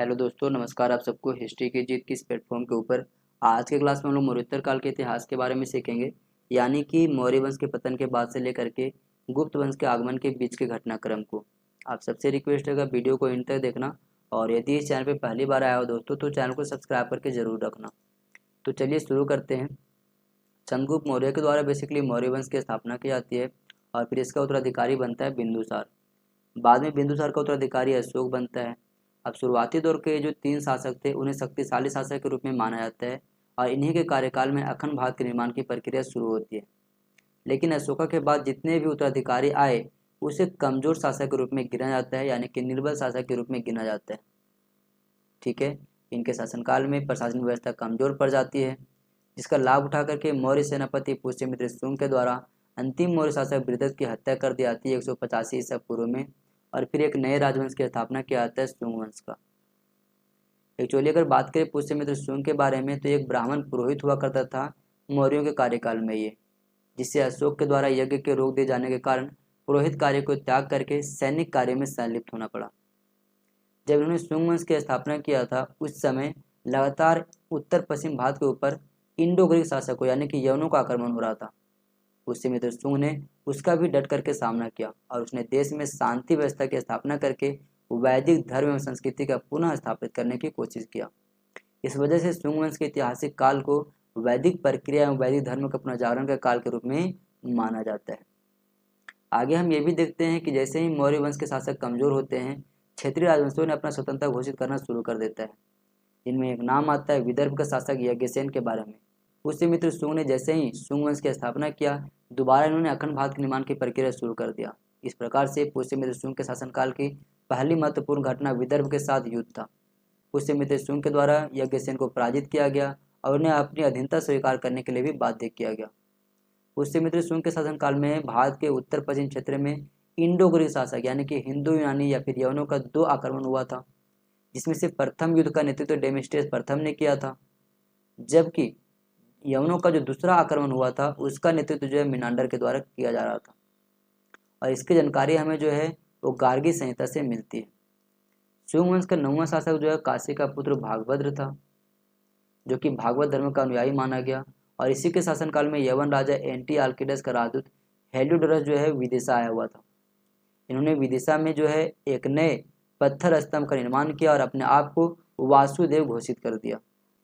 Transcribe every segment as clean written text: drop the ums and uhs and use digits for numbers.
Hello दोस्तों, नमस्कार। आप सबको हिस्ट्री की जीत की इस प्लेटफॉर्म के ऊपर आज के क्लास में हम लोग मौर्योत्तर काल के इतिहास के बारे में सीखेंगे। यानी कि मौर्य वंश के पतन के बाद से लेकर के गुप्त वंश के आगमन के बीच के घटनाक्रम को। आप सबसे रिक्वेस्ट है वीडियो को एंड तक देखना, और यदि इस चैनल पर पहली बार आया हो दोस्तों तो चैनल को सब्सक्राइब करके जरूर रखना। तो चलिए शुरू करते हैं। चंद्रगुप्त मौर्य के द्वारा बेसिकली मौर्य वंश की स्थापना की जाती है, और फिर इसका उत्तराधिकारी बनता है बिंदुसार। बाद में बिंदुसार का उत्तराधिकारी अशोक बनता है। अब शुरुआती दौर के जो तीन शासक थे उन्हें शक्तिशाली शासक के रूप में माना जाता है, और इन्हीं के कार्यकाल में अखंड भारत के निर्माण की प्रक्रिया शुरू होती है। लेकिन अशोका के बाद जितने भी उत्तराधिकारी आए उसे कमजोर शासक के रूप में गिना जाता है, यानी कि निर्बल शासक के रूप में गिना जाता है। ठीक है, इनके शासनकाल में प्रशासनिक व्यवस्था कमजोर पड़ जाती है, जिसका लाभ उठा करके मौर्य सेनापति पुष्यमित्र शुंग के द्वारा अंतिम मौर्य शासक बृहद्रथ की हत्या कर दी जाती है 185 ईसा पूर्व में, और फिर एक नए राजवंश की स्थापना किया जाता है शुंग वंश का। एक्चुअली अगर बात करें पुष्यमित्र शुंग के बारे में तो एक ब्राह्मण पुरोहित हुआ करता था मौर्यों के कार्यकाल में ये, जिससे अशोक के द्वारा यज्ञ के रोक दिए जाने के कारण पुरोहित कार्य को त्याग करके सैनिक कार्य में संलिप्त होना पड़ा। जब इन्होंने शुंग वंश की स्थापना किया था उस समय लगातार उत्तर पश्चिम भारत के ऊपर इंडो ग्रीक शासकों यानी कि यवनों का आक्रमण हो रहा था। पुष्यमित्र शुंग ने उसका भी डट करके सामना किया, और उसने देश में शांति व्यवस्था की स्थापना करके वैदिक धर्म एवं संस्कृति का पुनः स्थापित करने की कोशिश किया। इस वजह से शुंग वंश के ऐतिहासिक काल को वैदिक प्रक्रिया एवं वैदिक धर्म के पुनर्जागरण के काल के रूप में माना जाता है। आगे हम ये भी देखते हैं कि जैसे ही मौर्य वंश के शासक कमजोर होते हैं, क्षेत्रीय राजवंशों ने अपना स्वतंत्रता घोषित करना शुरू कर देता है। इनमें एक नाम आता है विदर्भ का शासक यज्ञसेन के बारे में। पुष्यमित्र शुंग ने जैसे ही शुंग वंश की स्थापना किया, दोबारा इन्होंने अखंड भारत के निर्माण की प्रक्रिया शुरू कर दिया। इस प्रकार से पुष्यमित्र शुंग के शासनकाल की पहली महत्वपूर्ण घटना विदर्भ के साथ युद्ध था। पुष्यमित्र शुंग के द्वारा यज्ञसेन को पराजित किया गया और उन्हें अपनी अधीनता स्वीकार करने के लिए भी बाध्य किया गया। पुष्यमित्र शुंग के शासनकाल में भारत के उत्तर पश्चिम क्षेत्र में इंडो ग्रीक शासक यानी कि हिंदू यूनानी या फिर यवनों का 2 आक्रमण हुआ था, जिसमें से प्रथम युद्ध का नेतृत्व डेमेस्ट्रियस प्रथम ने किया था, जबकि यवनों का जो दूसरा आक्रमण हुआ था उसका नेतृत्व जो है मिनांडर के द्वारा किया जा रहा था। और इसकी जानकारी हमें जो है वो गार्गी संहिता से मिलती है। शुंग वंश का 9वां शासक जो है काशी का पुत्र भागभद्र था, जो कि भागवत धर्म का अनुयायी माना गया, और इसी के शासनकाल में यवन राजा एंटी आल्किडस का राजदूत हेलियोडोरस जो है विदिशा आया हुआ था। इन्होंने विदिशा में जो है एक नए पत्थर स्तंभ का निर्माण किया और अपने आप को वासुदेव घोषित कर दिया।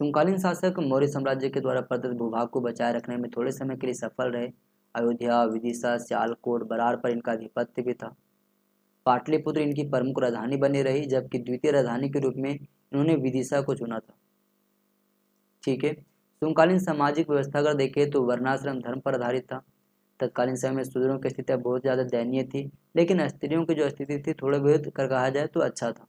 शुंगकालीन शासक मौर्य साम्राज्य के द्वारा प्रदत्त भूभाग को बचाए रखने में थोड़े समय के लिए सफल रहे। अयोध्या, विदिशा, सियालकोट, बरार पर इनका आधिपत्य भी था। पाटलिपुत्र इनकी प्रमुख राजधानी बनी रही, जबकि द्वितीय राजधानी के रूप में इन्होंने विदिशा को चुना था। ठीक है, शुंगकालीन सामाजिक व्यवस्था अगर देखें तो वर्णाश्रम धर्म पर आधारित था। तत्कालीन समय में शूद्रों की स्थिति बहुत ज़्यादा दयनीय थी, लेकिन स्त्रियों की जो स्थिति थी थोड़े बहुत कर कहा जाए तो अच्छा था।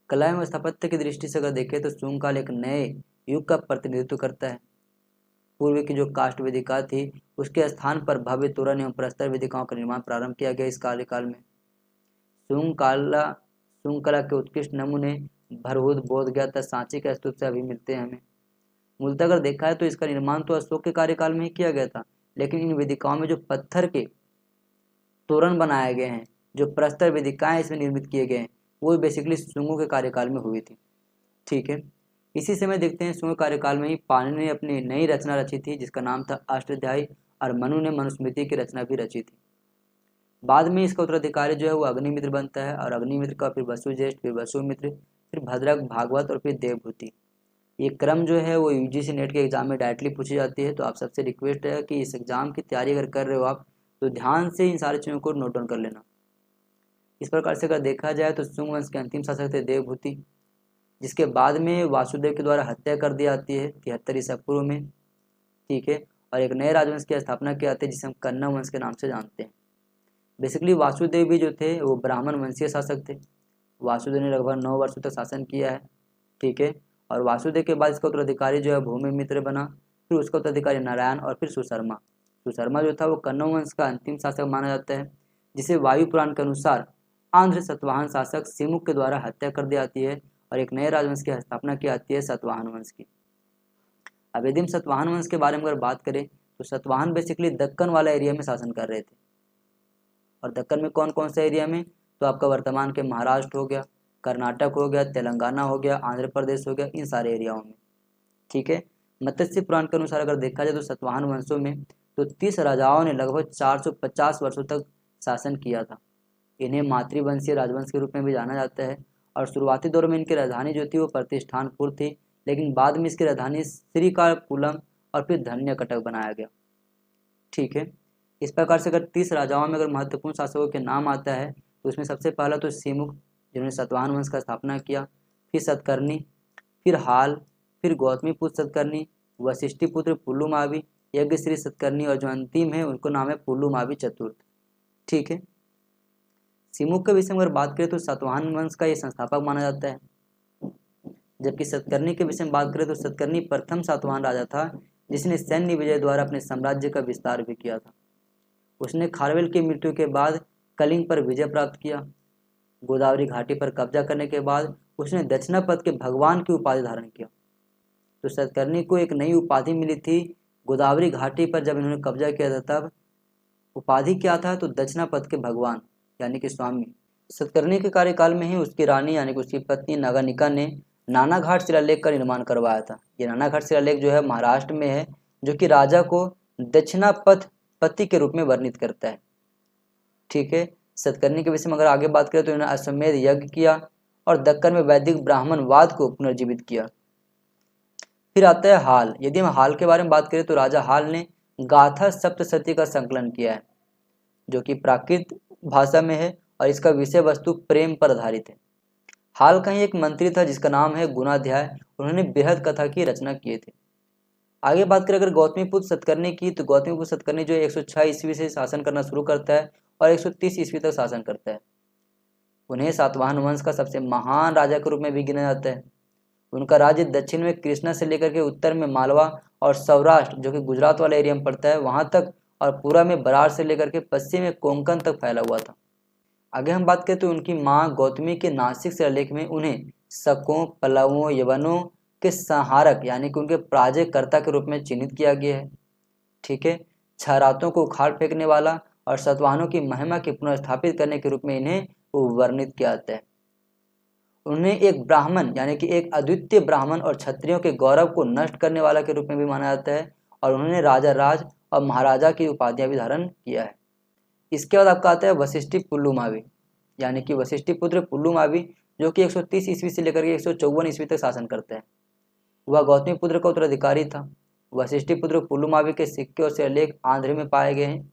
कला एवं स्थापत्य की दृष्टि से अगर देखें तो शुंग काल एक नए युग का प्रतिनिधित्व करता है। पूर्व की जो काष्ठ वेदिका थी उसके स्थान पर भव्य तोरण एवं प्रस्तर वेदिकाओं का निर्माण प्रारंभ किया गया इस कार्यकाल में। शुंग कला के उत्कृष्ट नमूने भरहुत, बोधगया तथा सांची के स्तूप से अभी मिलते हैं हमें। मूलतः अगर देखा है तो इसका निर्माण तो अशोक के कार्यकाल में ही किया गया था, लेकिन इन वेदिकाओं में जो पत्थर के तोरण बनाए गए हैं, जो प्रस्तर वेदिकाएं इसमें निर्मित किए गए हैं, वो बेसिकली शुंगों के कार्यकाल में हुई थी। ठीक है, इसी समय देखते हैं शुंग कार्यकाल में ही पाणिनि ने अपनी नई रचना रची थी जिसका नाम था अष्टाध्यायी, और मनु ने मनुस्मृति की रचना भी रची थी। बाद में इसका उत्तराधिकारी जो है वो अग्निमित्र बनता है, और अग्निमित्र का फिर वसुज्येष्ठ, फिर वसुमित्र, फिर भद्रक, भागवत और फिर देवभूति। ये क्रम जो है वो यूजीसी नेट के एग्जाम में डायरेक्टली पूछी जाती है। तो आप सबसे रिक्वेस्ट है कि इस एग्जाम की तैयारी अगर कर रहे हो आप तो ध्यान से इन सारी चीज़ों को नोट डाउन कर लेना। इस प्रकार से अगर देखा जाए तो शुंग वंश के अंतिम शासक थे देवभूति, जिसके बाद में वासुदेव के द्वारा हत्या कर दी जाती है 73 ईसा पूर्व में। ठीक है, और एक नए राजवंश की स्थापना की जाती है जिसे हम कन्ना वंश के नाम से जानते हैं। बेसिकली वासुदेव भी जो थे वो ब्राह्मण वंशीय शासक थे। वासुदेव ने लगभग 9 वर्षों तक शासन किया है। ठीक है, और वासुदेव के बाद इसका उत्तराधिकारी जो है भूमिमित्र बना, फिर उसका उत्तराधिकारी नारायण, और फिर सुशर्मा। सुशर्मा जो था वो कन्नौ वंश का अंतिम शासक माना जाता है, जिसे वायु पुराण के अनुसार आंध्र सतवाहन शासक सिमुक के द्वारा हत्या कर दी जाती है, और एक नए राजवंश की स्थापना की जाती है सतवाहन वंश की। अब यदि हम सतवाहन वंश के बारे में अगर बात करें तो सतवाहन बेसिकली दक्कन वाला एरिया में शासन कर रहे थे। और दक्कन में कौन कौन सा एरिया में, तो आपका वर्तमान के महाराष्ट्र हो गया, कर्नाटक हो गया, तेलंगाना हो गया, आंध्र प्रदेश हो गया, इन सारे एरियाओं में। ठीक है। मत्स्य पुराण के अनुसार अगर देखा जाए तो सातवाहन वंशों में तो 30 राजाओं ने लगभग 450 वर्षों तक शासन किया था। इन्हें मातृवंशीय राजवंश के रूप में भी जाना जाता है। और शुरुआती दौर में इनकी राजधानी जो थी वो प्रतिष्ठानपुर थी, लेकिन बाद में इसकी राजधानी श्रीकाकुलम और फिर धन्यकटक बनाया गया। ठीक है। इस प्रकार से अगर 30 राजाओं में अगर महत्वपूर्ण शासकों के नाम आता है तो उसमें सबसे पहला तो सिमुक, जिन्होंने सातवाहन वंश का स्थापना किया, फिर सतकर्णी, फिर हाल, फिर गौतमीपुत्र सतकर्णी, वशिष्ठिपुत्र पुलुमावी, यज्ञश्री सतकर्णी, और जो अंतिम है उनको नाम है पुलुमावी चतुर्थ। ठीक है। सिमुक के विषय में अगर बात करें तो सातवाहन वंश का ये संस्थापक माना जाता है, जबकि सतकर्णी के विषय में बात करें तो सतकर्णी प्रथम सातवाहन राजा था जिसने सैन्य विजय द्वारा अपने साम्राज्य का विस्तार भी किया था। उसने खारवेल की मृत्यु के बाद कलिंग पर विजय प्राप्त किया। गोदावरी घाटी पर कब्जा करने के बाद उसने दक्षिणापथ के भगवान की उपाधि धारण किया। तो सतकर्णी को एक नई उपाधि मिली थी गोदावरी घाटी पर जब इन्होंने कब्जा किया था, तब उपाधि क्या था तो दक्षिणापथ के भगवान यानी कि स्वामी। सतकर्णी के कार्यकाल में ही उसकी रानी यानी कि उसकी पत्नी नागानिका ने नानाघाट शिलालेख का निर्माण करवाया था। ये नानाघाट शिलालेख जो है महाराष्ट्र में है, जो कि राजा को दक्षिणापथ पति के रूप में वर्णित करता है। ठीक है। सतकर्णी के विषय में अगर आगे बात करें तो इन्होंने अश्वमेध यज्ञ किया और दक्कन में वैदिक ब्राह्मणवाद को पुनर्जीवित किया। फिर आता है हाल। यदि हम हाल के बारे में बात करें तो राजा हाल ने गाथा सप्तशती का संकलन किया है, जो कि प्राकृत भाषा में है और इसका विषय वस्तु प्रेम पर आधारित है। हाल का ही एक मंत्री था जिसका नाम है गुणाध्याय, उन्होंने बृहद कथा की रचना किए थे। आगे बात करें अगर गौतमीपुत्र सतकर्णी की, तो गौतमीपुत्र सतकर्णी जो 106 ईस्वी से शासन करना शुरू करता है और 130 ईस्वी तक शासन करता है। उन्हें सातवाहन वंश का सबसे महान राजा के रूप में भी गिना जाता है। उनका राज्य दक्षिण में कृष्णा से लेकर के उत्तर में मालवा और सौराष्ट्र जो कि गुजरात वाला एरिया में पड़ता है वहां तक, और पूरा में बरार से लेकर के पश्चिम में कोंकण तक फैला हुआ था। आगे हम बात करें तो उनकी मां गौतमी के नासिक शिलालेख में उन्हें शकों, पल्लवों, यवनों के संहारक यानी कि उनके पराजयकर्ता के रूप में चिन्हित किया गया है। ठीक है। छह रातों को उखाड़ फेंकने वाला और सतवाहनों की महिमा के पुनर्स्थापित करने के रूप में इन्हें वर्णित किया जाता है। उन्हें एक ब्राह्मण यानी कि एक अद्वितीय ब्राह्मण और क्षत्रियों के गौरव को नष्ट करने वाला के रूप में भी माना जाता है, और उन्होंने राजा राज और महाराजा की उपाधियां भी धारण किया है। इसके बाद आपका आता है वशिष्ठी पुल्लुमावी यानी कि वशिष्ठी पुत्र पुल्लुमावी, जो कि 130 ईस्वी से लेकर के 154 ईस्वी तक शासन करते हैं। वह गौतमी पुत्र का उत्तराधिकारी था। वशिष्ठी पुत्र पुल्लुमावी के सिक्के और शिलालेख आंध्र में पाए गए हैं।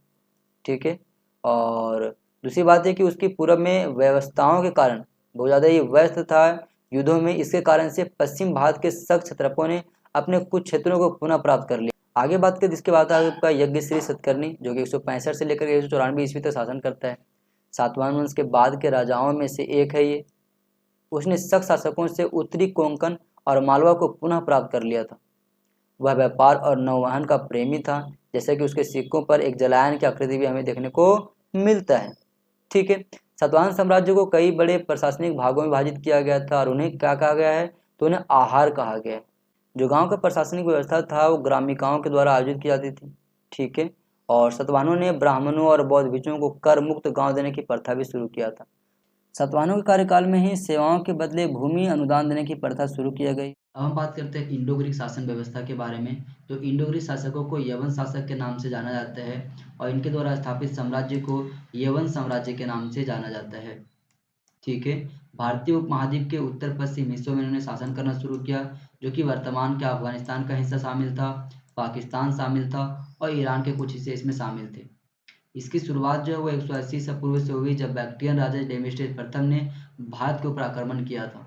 ठीक है। और दूसरी बात है कि उसकी पूरब में व्यवस्थाओं के कारण बहुत ज़्यादा ये व्यस्त था युद्धों में, इसके कारण से पश्चिम भारत के शक क्षत्रपों ने अपने कुछ क्षेत्रों को पुनः प्राप्त कर लिया। आगे बात करें जिसके बाद आपका यज्ञश्री सतकर्णी, जो कि 165 से लेकर 194 ईस्वी तक शासन करता है। सातवाहन वंश के बाद के राजाओं में से एक है ये। उसने शक शासकों से उत्तरी कोंकण और मालवा को पुनः प्राप्त कर लिया था। वह व्यापार और नौवहन का प्रेमी था, जैसे कि उसके सिक्कों पर एक जलायन की आकृति भी हमें देखने को मिलता है। ठीक है। सातवाहन साम्राज्य को कई बड़े प्रशासनिक भागों में विभाजित किया गया था और उन्हें क्या कहा गया है तो उन्हें आहार कहा गया है। जो गांव का प्रशासनिक व्यवस्था था वो ग्रामिकाओं के द्वारा आयोजित की जाती थी। ठीक है। और सातवाहनों ने ब्राह्मणों और बौद्ध भिक्षुओं को कर मुक्त गांव देने की प्रथा भी शुरू किया था। सातवाहनों के कार्यकाल में ही सेवाओं के बदले भूमि अनुदान देने की प्रथा शुरू किया गई। अब हम बात करते हैं इंडो ग्रीक शासन व्यवस्था के बारे में। तो इंडो ग्रीक शासकों को यवन शासक के नाम से जाना जाता है और इनके द्वारा स्थापित साम्राज्य को यवन साम्राज्य के नाम से जाना जाता है। ठीक है। भारतीय उपमहाद्वीप के उत्तर पश्चिम हिस्सों में इन्होंने शासन करना शुरू किया, जो कि वर्तमान के अफगानिस्तान का हिस्सा शामिल था, पाकिस्तान शामिल था और ईरान के कुछ हिस्से इसमें शामिल थे। इसकी शुरुआत जो है वो 180 ईसा पूर्व से हुई, जब बैक्ट्रियन राजा डेमेस्ट्रियस प्रथम ने भारत के ऊपर आक्रमण किया था।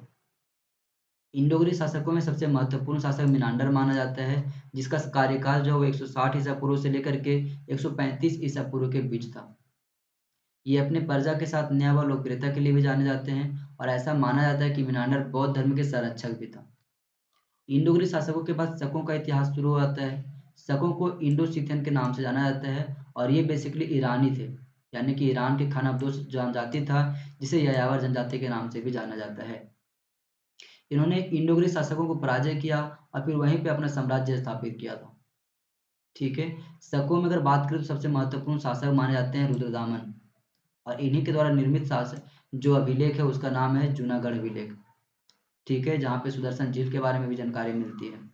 इंडो ग्रीक शासकों में सबसे महत्वपूर्ण शासक मिनांडर माना जाता है, जिसका कार्यकाल जो है वो 160 ईसा पूर्व से लेकर के 135 ईसा पूर्व के बीच था। ये अपने प्रजा के साथ न्याय व लोकप्रियता के लिए भी जाने जाते हैं और ऐसा माना जाता है कि मिनांडर बौद्ध धर्म के संरक्षक भी था। इंडो ग्रीक शासकों के बाद शकों का इतिहास शुरू होता है। शकों को इंडो सिथियन के नाम से जाना जाता है और ये बेसिकली ईरानी थे, यानी कि ईरान के खानाबदोश जनजाति था, जिसे यायावर जनजाति के नाम से भी जाना जाता है। इन्होंने इंडो ग्रीक शासकों को पराजय किया और फिर वहीं पे अपना साम्राज्य स्थापित किया था। ठीक है। शकों में अगर बात करें तो सबसे महत्वपूर्ण शासक माने जाते हैं रुद्रदामन। और इन्हीं के द्वारा निर्मित शासक जो अभिलेख है उसका नाम है जूनागढ़ अभिलेख। ठीक है, जहाँ पे सुदर्शन झील के बारे में भी जानकारी मिलती है।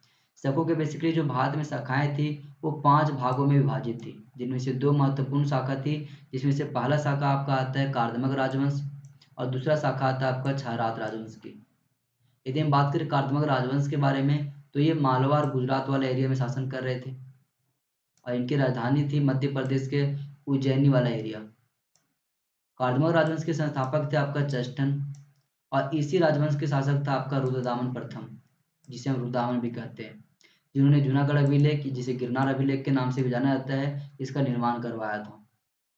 शकों के बेसिकली जो भारत में शाखाएं थी वो 5 भागों में विभाजित थी, जिनमें से 2 महत्वपूर्ण शाखा थी, जिसमें से पहला शाखा आपका आता है कार्दमक राजवंश और दूसरा शाखा आता है आपका क्षहरात राजवंश की। यदि हम बात करें कार्दमक राजवंश के बारे में तो ये मालवा और गुजरात वाले एरिया में शासन कर रहे थे और इनकी राजधानी थी मध्य प्रदेश के उज्जैनी वाला एरिया। कार्दमक राजवंश के संस्थापक थे आपका चेस्टन और इसी राजवंश के शासक था आपका रुद्रदामन प्रथम, जिसे हम रुद्रदामन भी कहते हैं, जिन्होंने जूनागढ़ अभिलेख जिसे गिरनार अभिलेख के नाम से भी जाना जाता है इसका निर्माण करवाया था।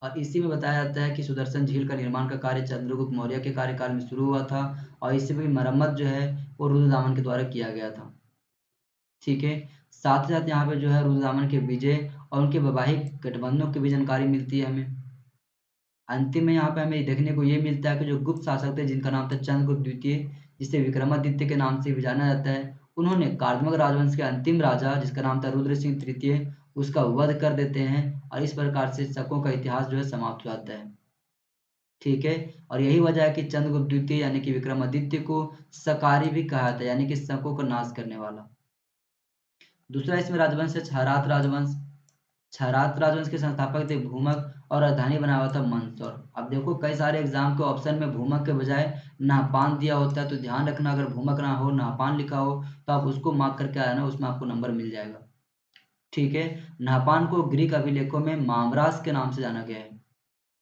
और इसी में बताया जाता है कि सुदर्शन झील का निर्माण का कार्य चंद्रगुप्त मौर्य के कार्यकाल में शुरू हुआ था और इससे भी मरम्मत जो है वो रुद्रदामन के द्वारा किया गया था। ठीक है, साथ ही साथ यहाँ पे जो है रुद्रदामन के विजय और उनके वैवाहिक गठबंधनों की भी जानकारी मिलती है हमें। अंतिम में यहाँ पे हमें देखने को ये मिलता है कि जो गुप्त शासक थे जिनका नाम था चंद्रगुप्त द्वितीय, जिसे विक्रमादित्य के नाम से भी जाना जाता है, उन्होंने कार्दमक राजवंश के अंतिम राजा जिसका नाम था रुद्र सिंह तृतीय उसका वध कर देते हैं और इस प्रकार से शकों का इतिहास जो है समाप्त हो जाता है। ठीक है, और यही वजह है कि चंद्रगुप्त द्वितीय यानी कि विक्रमादित्य को शकारी भी कहा जाता है, यानी कि शकों का नाश करने वाला। दूसरा इसमें राजवंश है क्षहरात राजवंश। क्षहरात राजवंश के संस्थापक थे भूमक और राजधानी बनाया हुआ था मंदसौर। अब देखो कई सारे एग्जाम के ऑप्शन में भूमक के बजाय नाहपान दिया होता है, तो ध्यान रखना अगर भूमक ना हो नाहपान लिखा हो तो आप उसको मार्क करके आना, उसमें आपको नंबर मिल जाएगा। ठीक है, नाहपान को ग्रीक अभिलेखों में मामरास के नाम से जाना गया है।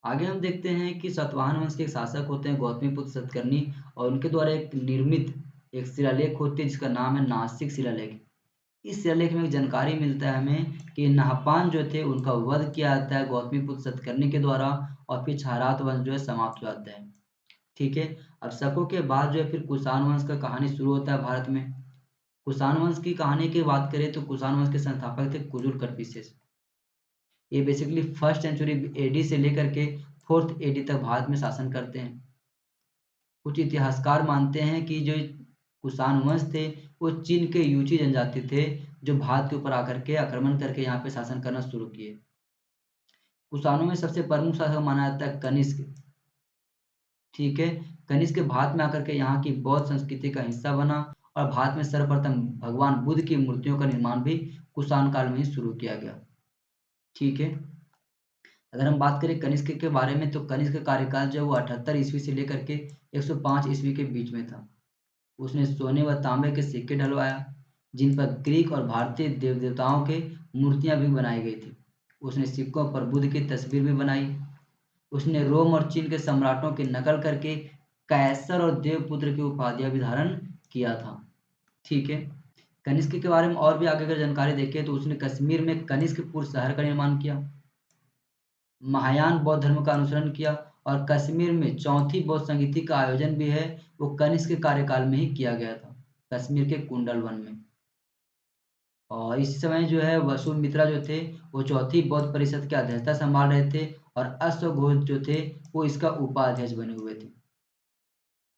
आगे हम देखते हैं कि सातवाहन वंश के शासक होते हैं गौतमीपुत्र सतकर्णी और उनके द्वारा एक निर्मित एक शिलालेख होती है जिसका नाम है नासिक शिलालेख। इस शिलालेख में एक जानकारी मिलता है हमें कि नहपान जो थे उनका वध किया जाता है गौतमीपुत्र सतकर्णी के द्वारा और फिर क्षहरात वंश जो है समाप्त हो जाता है। ठीक है, अब शकों के बाद जो है फिर कुषाण वंश का कहानी शुरू होता है भारत में। कुषाण वंश की कहानी की बात करें तो कुषाण वंश के संस्थापक थे कुजुर कड़फिसेस। ये बेसिकली फर्स्ट सेंचुरी एडी से लेकर के फोर्थ एडी तक भारत में शासन करते हैं। कुछ इतिहासकार मानते हैं कि जो कुषाण वंश थे वो चीन के यूची जनजाति थे जो भारत के ऊपर आकर के आक्रमण करके यहाँ पे शासन करना शुरू किए। कुषाणों में सबसे प्रमुख शासक माना जाता है कनिष्क। ठीक है, कनिष्क भारत में आकर के यहाँ की बौद्ध संस्कृति का हिस्सा बना और भारत में सर्वप्रथम भगवान बुद्ध की मूर्तियों का निर्माण भी कुषाण काल में ही शुरू किया गया। ठीक है, अगर हम बात करें कनिष्क के बारे में तो कनिष्क का कार्यकाल जो है वो 78 ईस्वी से लेकर के 105 ईस्वी के बीच में था। उसने सोने व तांबे के सिक्के ढलवाया जिन पर ग्रीक और भारतीय देव देवताओं के मूर्तियां भी बनाई गई थी। उसने सिक्कों पर बुद्ध की तस्वीर भी बनाई। उसने रोम और चीन के सम्राटों की नकल करके कैसर और देवपुत्र की उपाधियां भी धारण किया था। ठीक है, कनिष्क के बारे में और भी आगे अगर जानकारी देखें तो उसने कश्मीर में कनिष्कपुर शहर का निर्माण किया, महायान बौद्ध धर्म का अनुसरण किया और कश्मीर में चौथी बौद्ध संगीति का आयोजन भी है वो कनिष्क के कार्यकाल में ही किया गया था कश्मीर के कुंडल वन में। और इस समय जो है वसुमित्रा जो थे वो चौथी बौद्ध परिषद की अध्यक्षता संभाल रहे थे और अश्वघोष जो थे वो इसका उपाध्यक्ष बने हुए थे।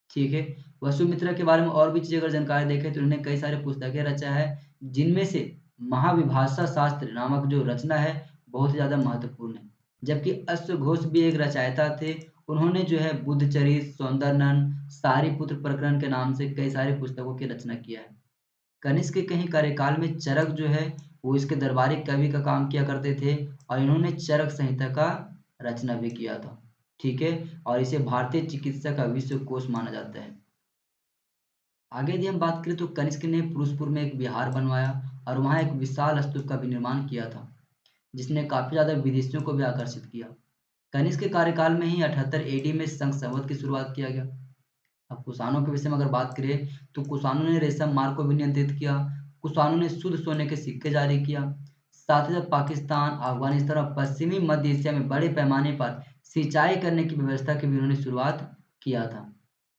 ठीक है, वसुमित्रा के बारे में और भी चीज़ अगर जानकारी देखें तो उन्होंने कई सारे पुस्तकें रचा है जिनमें से महाविभाषा शास्त्र नामक जो रचना है बहुत ज़्यादा महत्वपूर्ण है। जबकि अश्वघोष भी एक रचयिता थे, उन्होंने जो है बुद्धचरित, सौंदरनंद, सारीपुत्र प्रकरण के नाम से कई सारी पुस्तकों की रचना किया है। कनिष्क के कहीं कार्यकाल में चरक जो है वो इसके दरबारी कवि का काम किया करते थे और इन्होंने चरक संहिता का रचना भी किया था। ठीक है, और इसे भारतीय चिकित्सा का विश्व कोश माना जाता है। आगे यदि हम बात करें तो कनिष्क ने पुरुषपुर में एक विहार बनवाया और वहाँ एक विशाल स्तूप का भी निर्माण किया था जिसने काफी ज्यादा विदेशियों को भी आकर्षित किया। कनिष्क के कार्यकाल में ही 78 एडी में संघ संवत की शुरुआत किया गया। अब कुषाणों के विषय में अगर बात करें तो कुषाणों ने रेशम मार्ग को भी नियंत्रित किया। कुषाणों ने शुद्ध सोने के सिक्के जारी किया। साथ ही साथ पाकिस्तान, अफगानिस्तान और पश्चिमी मध्य एशिया में बड़े पैमाने पर सिंचाई करने की व्यवस्था की भी उन्होंने शुरुआत किया था।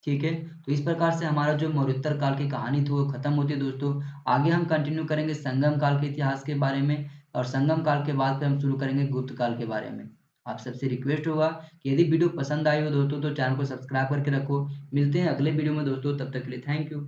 ठीक है, तो इस प्रकार से हमारा जो मौर्योत्तर काल की कहानी थी वो खत्म होती है दोस्तों। आगे हम कंटिन्यू करेंगे संगम काल के इतिहास के बारे में और संगम काल के बाद फिर हम शुरू करेंगे गुप्त काल के बारे में। आप सबसे रिक्वेस्ट होगा कि यदि वीडियो पसंद आई हो दोस्तों तो चैनल को सब्सक्राइब करके रखो। मिलते हैं अगले वीडियो में दोस्तों, तब तक के लिए थैंक यू।